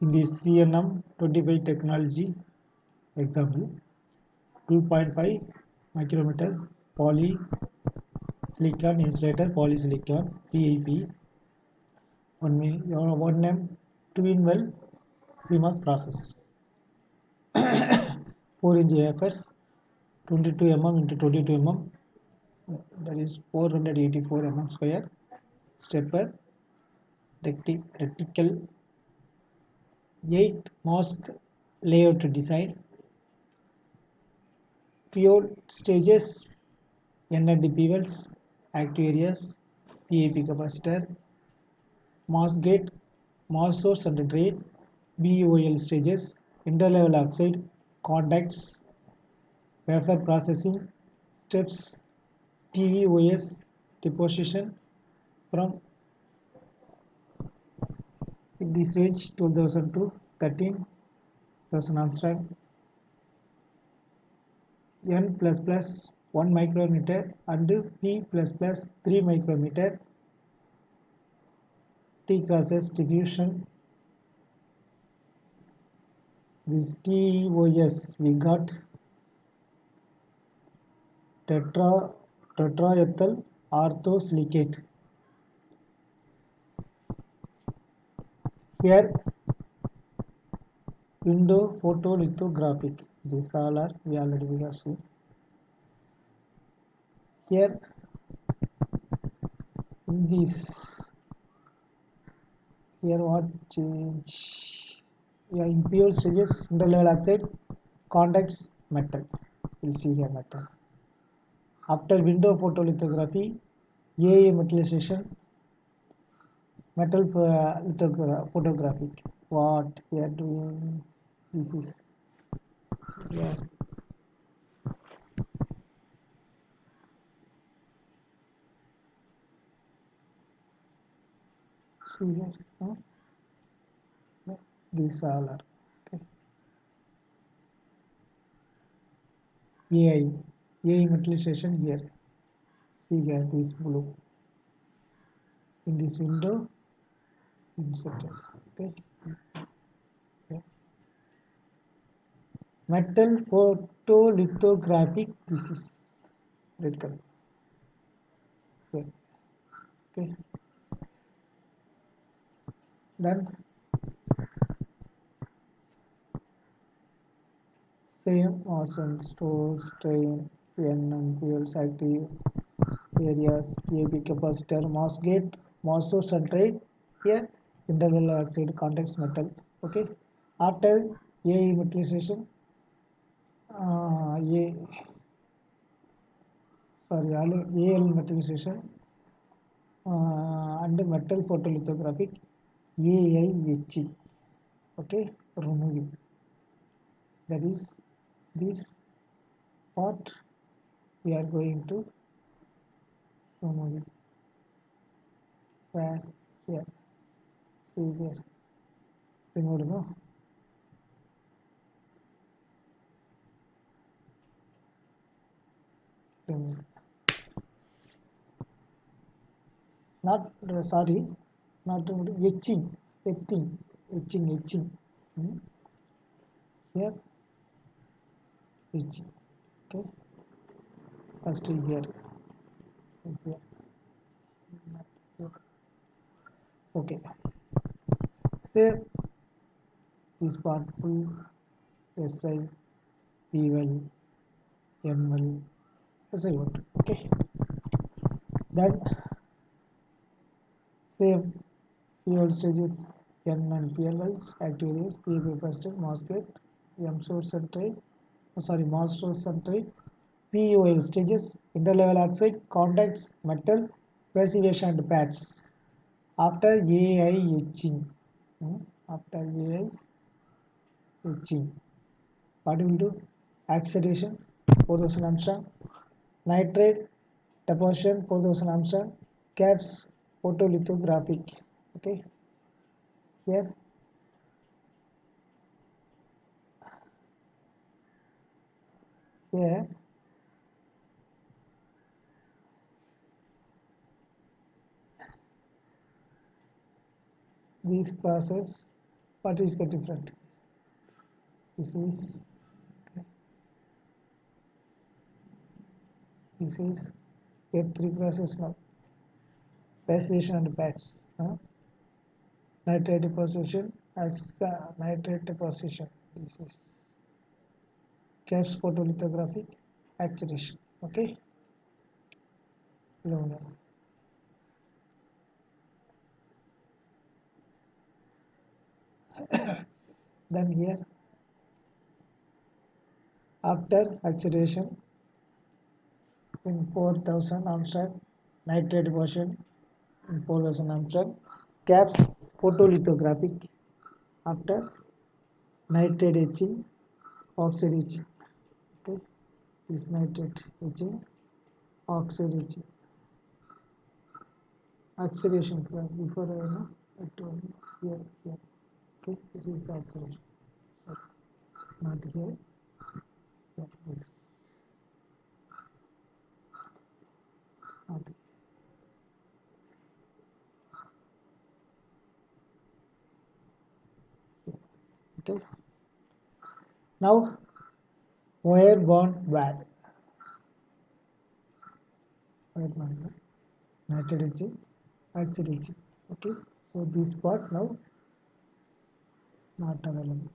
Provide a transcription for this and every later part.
In the CNM25 technology example, 2.5 micrometer polysilicon insulator polysilicon PIP 1M twin well CMOS process 4-inch AFS 22 mm into 22 mm, that is 484 mm square stepper reticle 8 mask layout design, field stages, NRDP wells, active areas, PAP capacitor, mask gate, mask source and drain, BOL stages, interlevel oxide, contacts, wafer processing steps, TVOS deposition from this range 2000 to 13,000 Armstrong, N++ 1 micrometer and P++ 3 micrometer T crosses diffusion. This TOS we got tetraethyl orthosilicate. Here window photolithographic. These all are we have seen. Here in this, here what change? Yeah, in pure stages interlevel oxide contacts metal. We'll see here metal. After window photolithography, AA metallization, metal photographic. What we are doing? This is yeah. See here, huh? Yeah. These all are okay. AI metallization here. See here, this blue in this window inserted. Okay. Okay. Metal photolithographic. This is red color. Okay. Okay. Then same awesome store strain NM fuels active areas AB capacitor mass gate mass source and drain here interval oxide contacts metal. Okay, after AE metallization A sorry AL metallization and metal photolithographic AI etching. Okay, removing, that is this part we are going to remove it. Where here, see here, remove no. Remove. Not sorry, not etching, etching. Here etching. Okay, first here. Okay, say this part full SI P well M well SI what. Okay, then same fuel stages N and PL wells, active areas, PAP capacitor, MOSFET, M source and drain, MOS source and drain, POL stages, interlevel oxide, contacts, metal, passivation and patches. After AI etching, what we will do? Acceleration 4000 Armstrong, nitrate deposition 4000 Armstrong, caps photolithographic. Okay, here this process What is the difference? This is get three process now. Passivation and patch. Nitrate deposition, nitrate deposition. This is CAPS photolithographic acceleration. Okay. Then here, after acceleration in 4000 Armstrong, nitrate deposition in 4000 Armstrong, CAPS photolithographic after nitrate etching, oxide etching. Okay, this nitrate etching, oxide etching, acceleration before I told you here. Okay, this is acceleration. So not here, but this. Not here. Okay. Now wire bond wire. Wire bond nitrate etching, oxide etching. Okay. So this part now not available.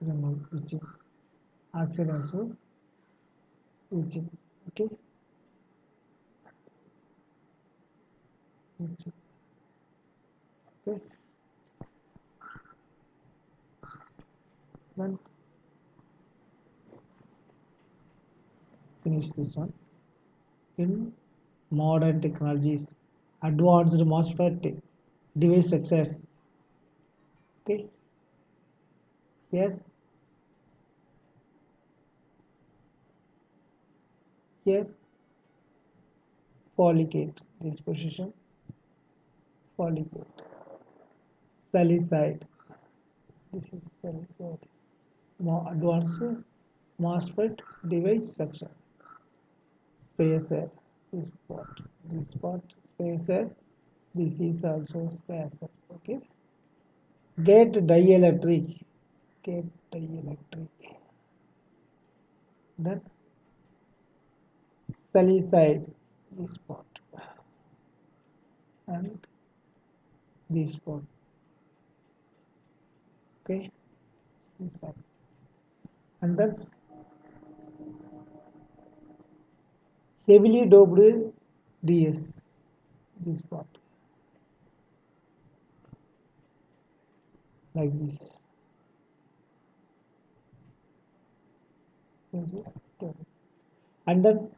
Remove etching. Oxide also etching. Okay. Etching. Okay. Then finish this one. In modern technologies, advanced MOSFET device success. Okay. Here polycate, this position, polycate, salicide, this is salicide, more advanced MOSFET device success, spacer, this part, spacer, this is also spacer. Okay. Gate dielectric, then salicide, this part, and this part. Okay, and then heavily doped DS, this part, like this. And then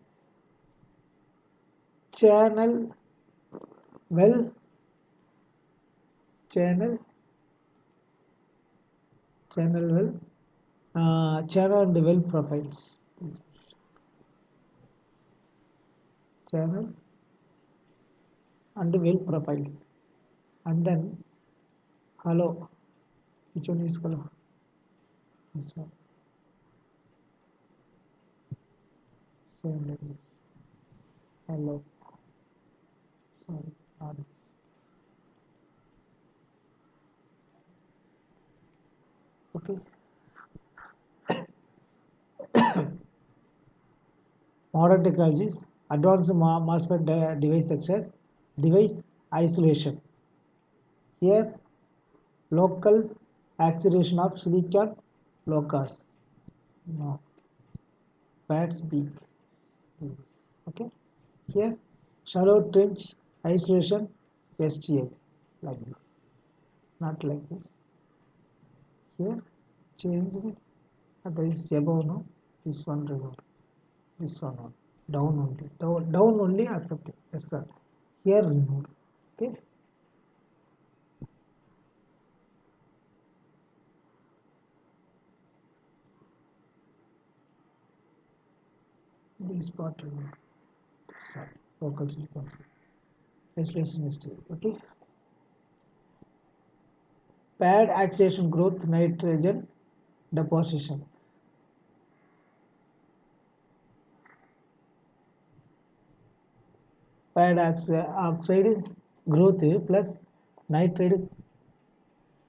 channel well channel and well profiles, channel and well profiles, and then hello, which one is hello? This one. Same like this. Hello. Sorry, not this. Okay. Modern technologies, advanced MOSFET device structure, device isolation. Here, local acceleration of silicon locals. No, pads big. Okay. Here, shallow trench isolation STA, like this, not like this. Here, change this above, no, this one remove, this one on, down only, down only accepted. That's all. Here remove. Okay. This part remove. Local silicon isolation STA. Okay. Pad acceleration growth nitrogen deposition. Pad oxide growth plus nitride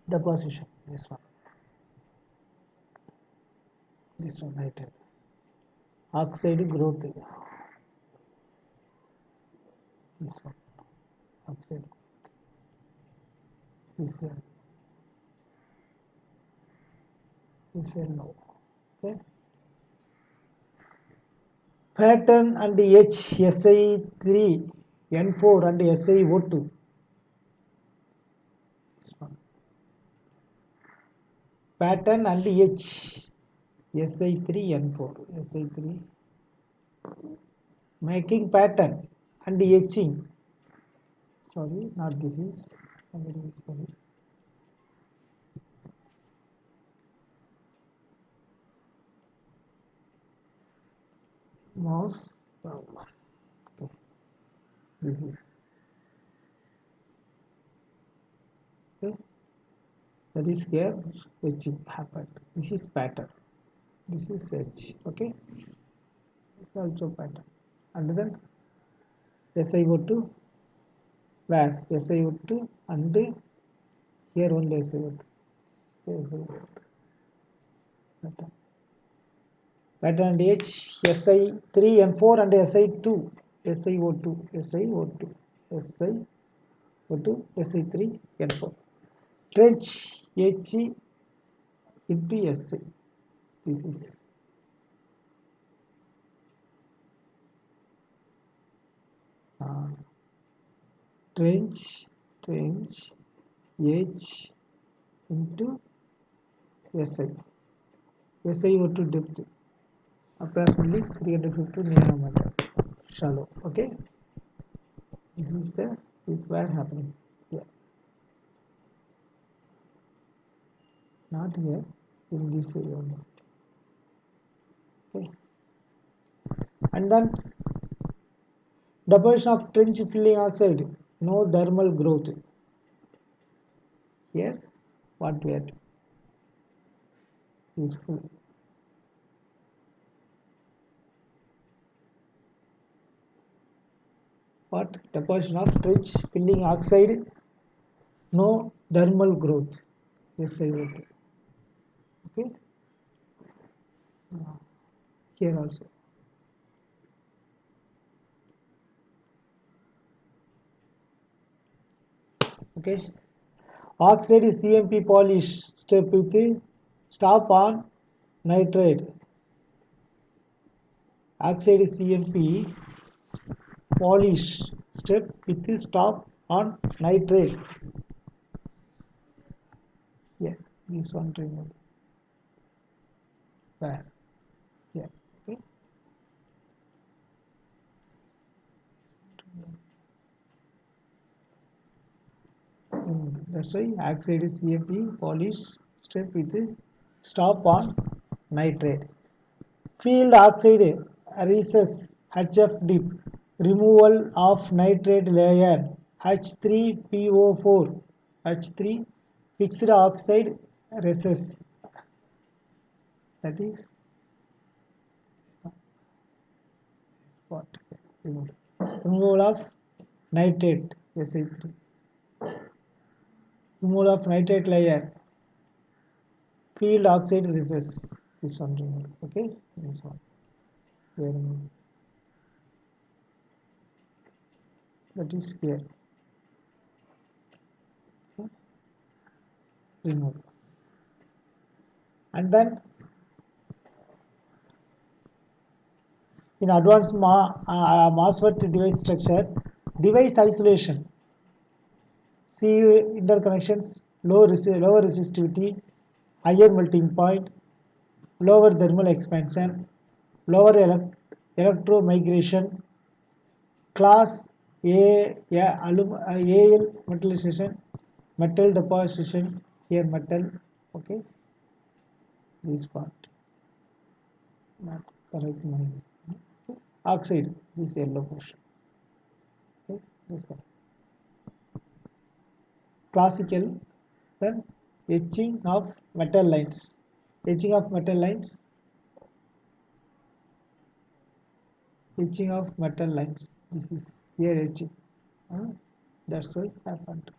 deposition. this one, this one right here. Oxide growth, this one, oxide, this here, this here now. Okay. Pattern and H, Si3, N4 and SiO2. Pattern and H, Si3, N4, Si3. Making pattern and etching. Sorry, not this is. Sorry. Mouse. Okay. This is. Okay. That is here etching happened. This is pattern. This is etch. Okay. This is also pattern. And then SiO2. Where SiO2 and here only SiO2. Pattern H, Si3 and 4 and Si2, SiO2, SiO2, SiO2, Si3 and 4. Trench H into Si. This is trench H into Si. SiO2 depth approximately 350 nanometer shallow. Okay, this is where happening here, not here, in this area only. Okay, and then deposition of trench filling oxide, no thermal growth. Here what we had is full. What deposition of trench filling oxide, no thermal growth. SiO2. Okay, here also. Okay, oxide is CMP polish step with the stop on nitride. Oxide is CMP polish step with the stop on nitride. Yeah, this one remove. Where? Yeah. Okay. That's why oxide is CMP polish step with the stop on nitride. Field oxide recess HF dip, removal of nitrate layer H3PO4, H3 fixed oxide recess, that is what? Removal of nitrate, Si3, removal of nitrate layer, field oxide recess, this one removed. Okay, this one here, that is here. Okay. Remove. And then in advanced MOSFET device structure, device isolation, C interconnections, lower resistivity, higher melting point, lower thermal expansion, lower electro migration, class AL metallization, metal deposition, here metal. Okay, this part not correct mine. Okay. Oxide, this yellow portion. Okay, this one. Classical, then etching of metal lines. Etching of metal lines. Etching of metal lines. This is here etching. That's why happened.